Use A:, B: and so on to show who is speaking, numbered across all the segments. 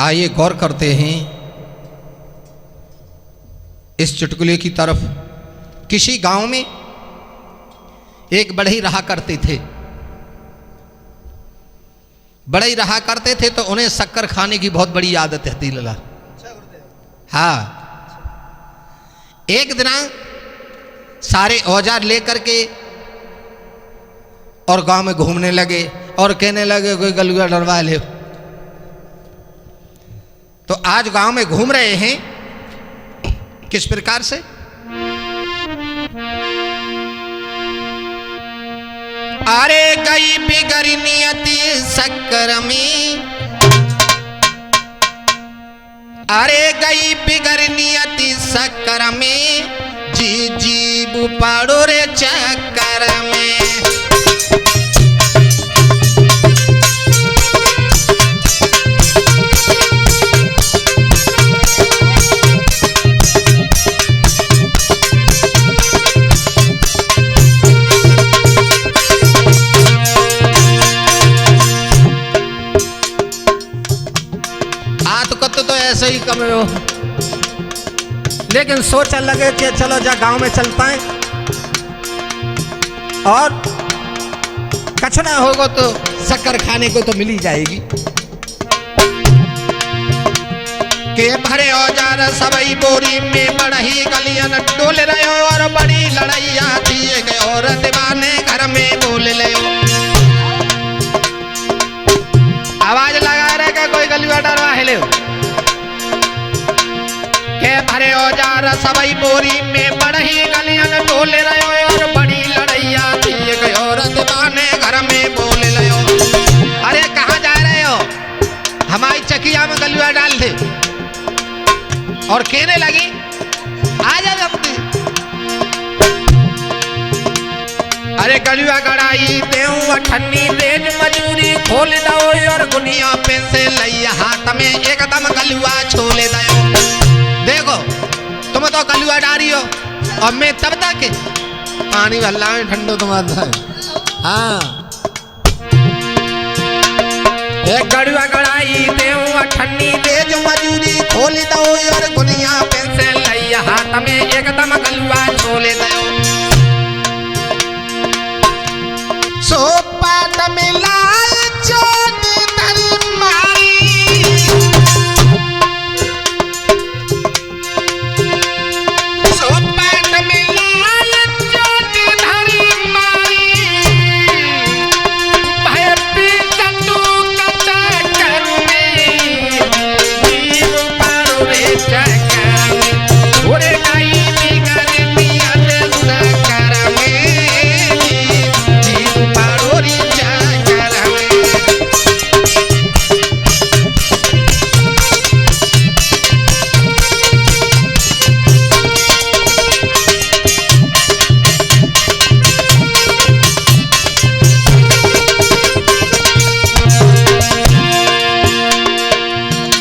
A: आइए गौर करते हैं इस चुटकुले की तरफ। किसी गांव में एक बढ़ई रहा करते थे। बढ़ई रहा करते थे तो उन्हें शक्कर खाने की बहुत बड़ी आदत है लला। हाँ, एक दिन सारे औजार लेकर के और गांव में घूमने लगे और कहने लगे कोई गलुआ डरवा ले। तो आज गांव में घूम रहे हैं किस प्रकार से। अरे गई बिगड़ नियति शक्कर में, अरे गई बिगड़ नियति शक्कर में, जी जीबू पाड़ो रे चक्कर में। तो ऐसे ही कम हो, लेकिन सोचने लगे कि चलो जा गांव में चलता है और कछ ना होगा तो शक्कर खाने को तो मिल ही जाएगी। के भरे औजार सबई बोरी में बढ़ही गलियन डोल रहे हो और बड़ी लड़ैया दिए गए और दीवाने घर में बोल ले। आवाज लगा रहे का कोई गलिया डरवा ले। के भरे औजार सबई बोरी में बढ़ही गलियन डोल रहे हो और बड़ी लड़ैया दिए गए और दीवाने घर में बोल ले। अरे कहाँ जा रहे हो? हमारी चकिया में गलिया डाल दे। और कहने लगी आ जा जल्दी। अरे गलिया गड़ाई देऊं अठन्नी रेज मजूरी खोल दो और गुनिया पे से लैया हाथ में एकदम गलिया छोले दो। देखो तुम तो गलिया डारी हो और मैं तब तक पानी भल्ला में ठंडो तुम्हारा है। हाँ, एक गलिया गड़ाई देऊं अठन्नी रेज मजूरी खोल दो और गुनिया पे से लैया हाथ में एकदम गलिया छोले दो। सो पाट मिला चोट धरी मारी, सो पाट मिला चोट धरी मारी, भय पीछू कटा करू में जीव पारो रे चक्कर में। ओरे गाई बिगड़ नियत शक्कर में, जीव पारो रे चक्कर में।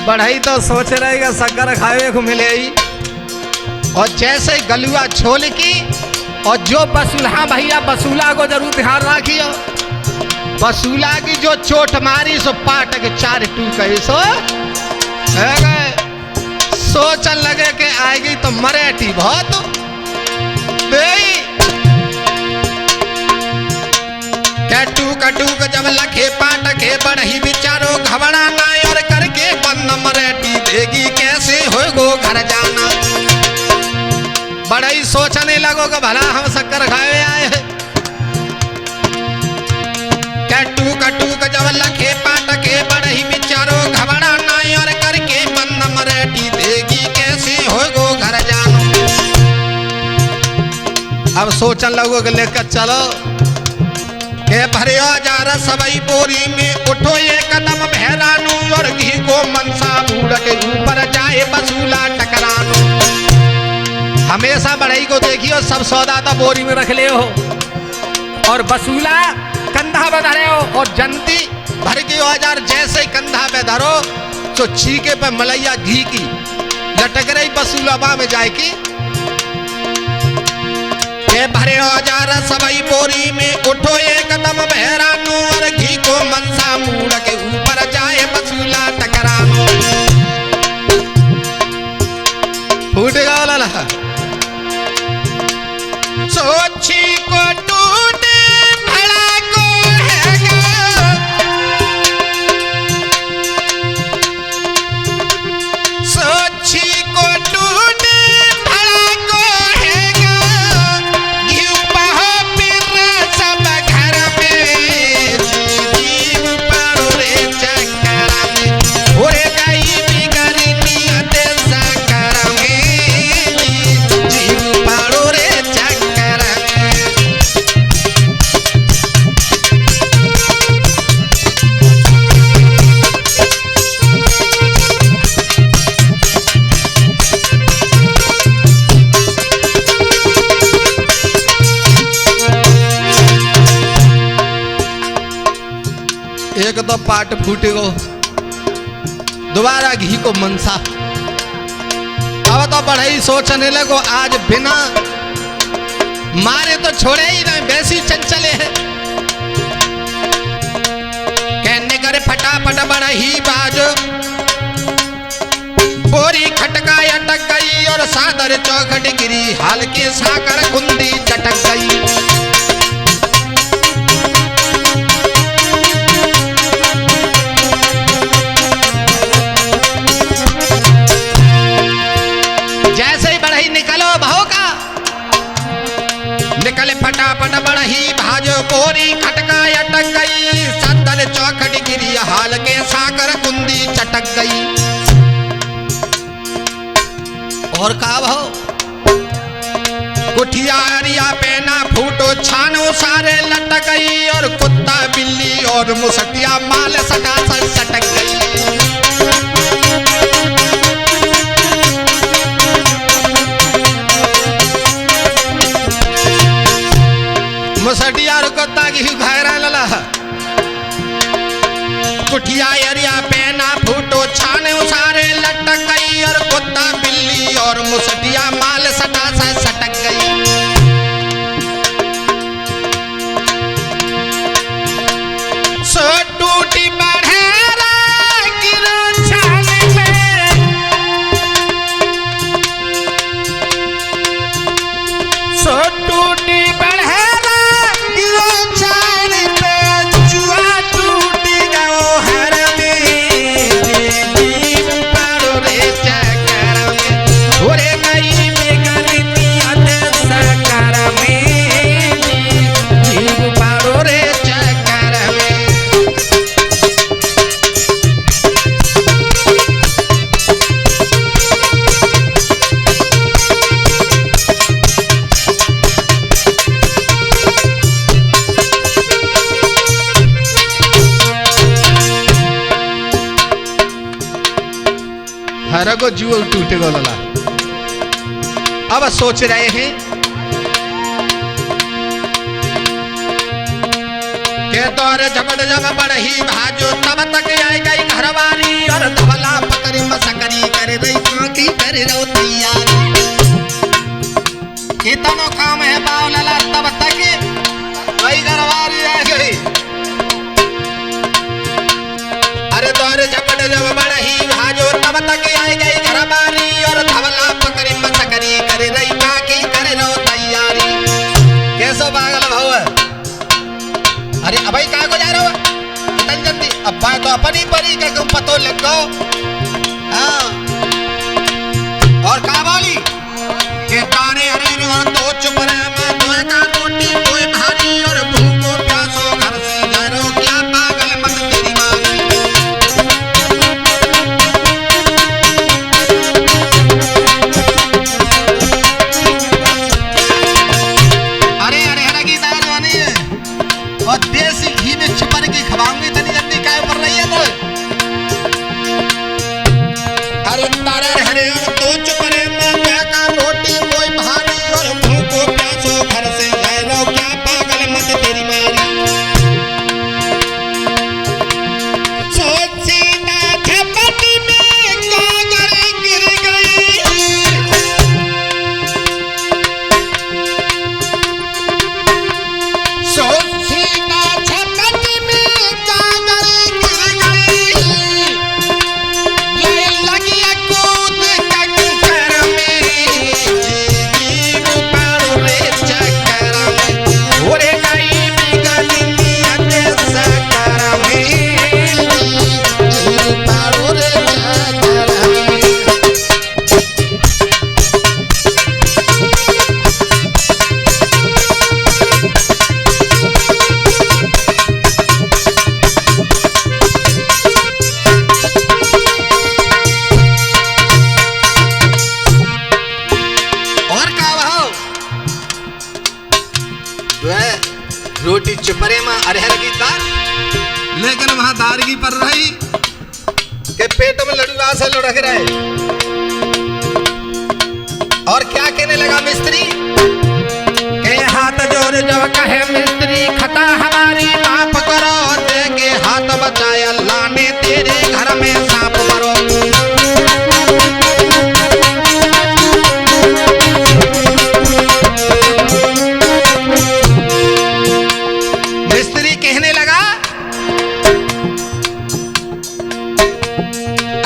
A: बढ़ई तो सोच रहेगा शक्कर खावे को मिले ही। और जैसे गलुआ छोल की और जो बसूला भैया बसूला को जरूर ध्यान रखियो। बसूला की जो चोट मारी सो पाट के चार टूके सो सोचन लगे कि आएगी तो मरेठी बहुत टूक टूक जब लखे पाट के बढ़ी बिचारो घबरा ना और करके बंद मरेठी देगी कैसे होगो घर जाना। बड़ई सोचने लगो कि भला हम शक्कर खाए आए हैं। टूक टूक जब लखे पाट के बढ़ी बिचारो घबरा ना और करके बंद मरेठी देगी कैसे होगो घर जाना। अब सोचन लगो कि लेकर चलो के भरे औजार सबई बोरी में उठो ये कदम बहरानू और घी को मनसा बूढ़ के ऊपर जाए बसूला टकरानू। हमेशा बढ़ई को देखियो सब सौदा तो बोरी में रख ले हो और बसूला कंधा में धरे हो और जनती भर के औजार जैसे कंधा में धरो तो चीके पे मलैया घी की लटक रही बसूला बा में जाए की। के भरे औजार सबई बोरी में उठो ये कदम बहरानू और घी को मनसा मूड़ के ऊपर जाए बसूला टकरानू। लहा सोची को टूटे भला को हैगा सोची को टूटे भला को हैगा घिउ पहो पिर सब घर में जीव पारो रे चक्कर में ओरे गई बिगड़ी नियत साकर में जीव पारो रे चक्कर में। एक तो पाट फूटे गो दोबारा घी को मनसा अब तो बढ़ई सोचने लगो आज बिना मारे तो छोड़े ही नहीं वैसी चंचले है कहने करे फटाफट बढ़ई बाज बोरी खटका अटक गई और सादर चौखट गिरी हाल के साकर कुंदी चटक गई। निकले फटाफट बढ़ही भाजो बोरी खटका अटक गई सदर चौखट गिरी हाल के साकर कुंदी चटक गई। और का भाव कुठियारिया पेना फूटो छानो सारे लटक गई और कुत्ता बिल्ली और मुसटिया माल सटा सटक गई। मुसटिया रुकता की घायरा लला कुठिया एरिया पेना फूटो छाने सारे लटक गई और कुत्ता बिल्ली और मुसटिया माल सटा से सटक गई। सो टूटी बढ़ेरा गिरो छाने में सो टूटी हरगो जीव टूटे गो लला। अब सोच रहे हैं के तोरे झपट जब बढ़ही भाजो तब तक आई गई घरवारी और धवला पकड़ी मसकरी करे रही काकी करे रो तैयारी इतनो काम है बाव लला तब तक आई घरवारी आ गई। अरे तोरे झपट जब बढ़ही भाजो तब तक आई गई घरवारी और धवला पकड़ी मसकरी करे रही काकी करे रो तैयारी। कैसो पागल भाव अरे अबई का को जा रहा हो इतनी जल्दी अब तो अपनी परी के तुम पतो लग गो। हाँ और का बोली के तारे अरे तो चुप रहे मैं तुम्हें का रोटी कोई भारी और भूखो प्यासो घर से जा रो क्या पागल मत तेरी मारी। अरे अरे हरा की दाल बनी है और देसी घी में छिपन की खवाऊंगी इतनी जल्दी क्या कर रही है तो। अरे रोटी चुपरे में अरहर की दाल,
B: लेकिन वहां दारगी पर रही
A: के पेट में लड़ुआ से लुढ़क रहे। और क्या कहने लगा मिस्त्री के हाथ जोड़ जब कहे मिस्त्री खता हमारी माफ करो, दे के हाथ बचाया अल्लाह ने तेरे घर में सांप मरो। मिस्त्री कहने लगा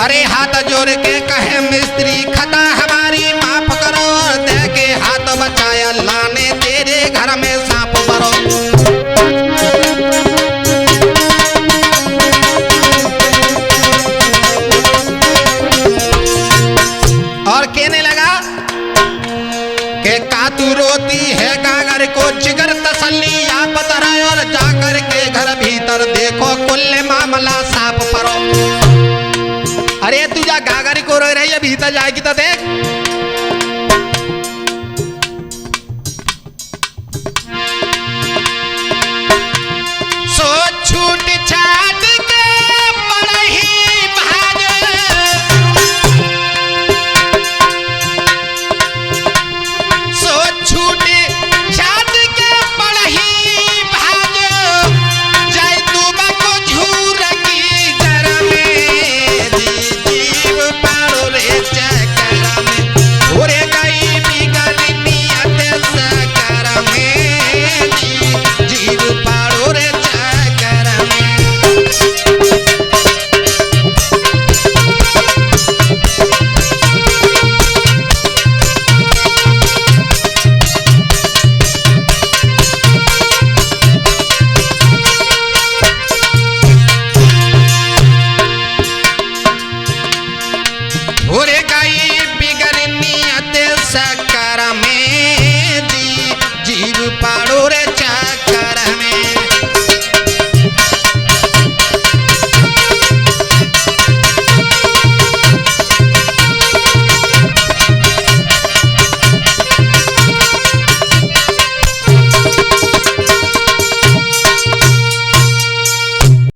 A: अरे हाथ जोड़ के कहे मिस्त्री खता हमारी माफ करो, दे के हाथ बचाया अल्लाह ने तेरे घर में सांप मरो। और कहने लगा कि का तू रोती है गागर को जिगर तसल्ली आप तरह, और जाकर के घर भीतर देखो कुल मामला साफ परो। अरे तू जा गागर को रो रही है, भीतर जाएगी तो देख। सो छूट छाट के पड़ही भाज, सो छूट छाट के पड़ही भाज, जय तुबा को झूर की जर में, जीव पारो रे चकर में, घोरे गई बिगड़ नियत सकर में, जीव पारो रे चकर में। घोरे गई बिगड़ नियत सकर में, जीव पारो रे